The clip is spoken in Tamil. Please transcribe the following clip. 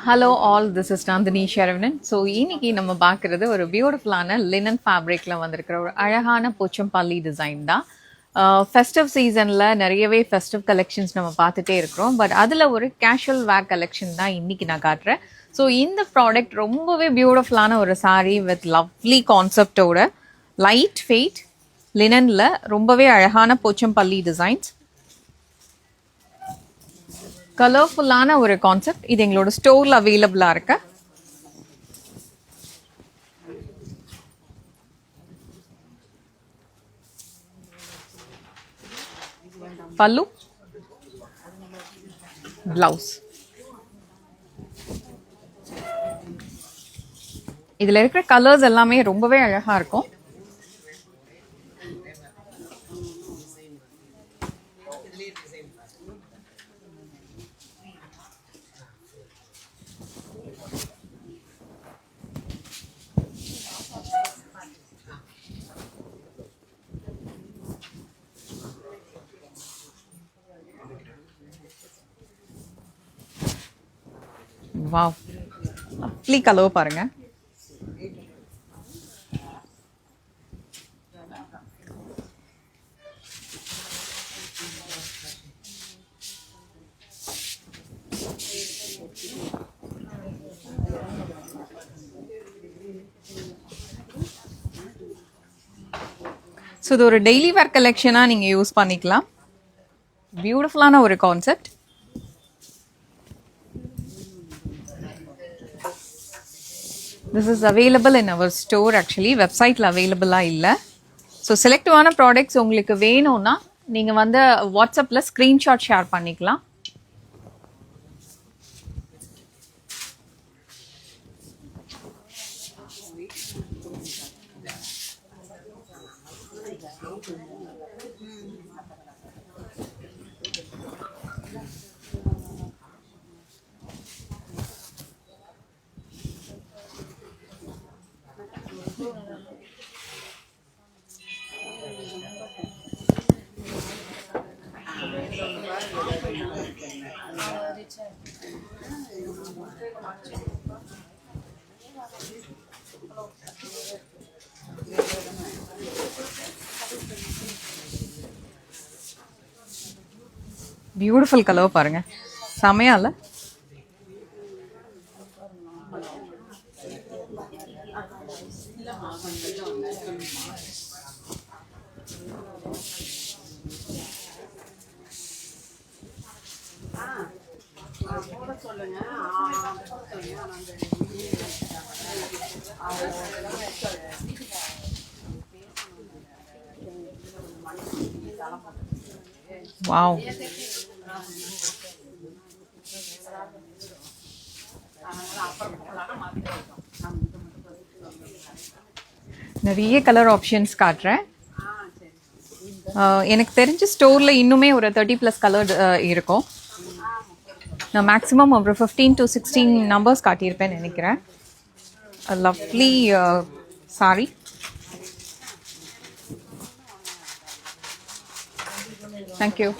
Hello all, this is Nandini Saravanan. So இன்னைக்கு நம்ம பார்க்குறது ஒரு பியூட்டிஃபுல்லான லினன் ஃபேப்ரிக்கில் வந்திருக்கிற ஒரு அழகான போச்சம்பள்ளி டிசைன் தான். ஃபெஸ்டிவ் சீசனில் நிறையவே ஃபெஸ்டிவ் கலெக்ஷன்ஸ் நம்ம பார்த்துட்டே இருக்கிறோம். பட் அதில் ஒரு கேஷுவல் வேர் கலெக்ஷன் தான் இன்னைக்கு நான் காட்டுறேன். ஸோ இந்த ப்ராடக்ட் ரொம்பவே பியூட்டிஃபுல்லான ஒரு சாரீ வித் லவ்லி கான்செப்டோட லைட் வெயிட் லினனில் ரொம்பவே அழகான போச்சம்பள்ளி டிசைன்ஸ், கலர்ஃபுல்லான ஒரு கான்செப்ட். இது எங்களோட ஸ்டோர்ல அவைலபிளா இருக்கு. பல்லு, பிளவுஸ். இதுல இருக்கிற கலர்ஸ் எல்லாமே ரொம்பவே அழகா இருக்கும். வாவ், லவ்லி கலர் பாருங்க. ஸோ இது ஒரு டெய்லி வேர் கலெக்ஷனாக நீங்கள் யூஸ் பண்ணிக்கலாம். பியூட்டிஃபுல்லான ஒரு concept. This is available in our store actually. வெப்சைட்டில் அவைலபிளாக இல்லை. ஸோ செலக்டிவான ப்ராடக்ட்ஸ் உங்களுக்கு வேணும்னா நீங்கள் வந்து வாட்ஸ்அப்பில் ஸ்க்ரீன்ஷாட் ஷேர் பண்ணிக்கலாம். பியூட்டிஃபுல் கலர் பாருங்க, செமையா இல்ல? வாவ், நிறைய கலர் ஆப்ஷன்ஸ் காட்டுறேன். எனக்கு தெரிஞ்ச ஸ்டோரில் இன்னுமே ஒரு 30+ கலர் இருக்கும். நான் மேக்ஸிமம் ஒரு 15 to 16 நம்பர்ஸ் காட்டியிருப்பேன்னு நினைக்கிறேன். Lovely sorry. தேங்க்யூ.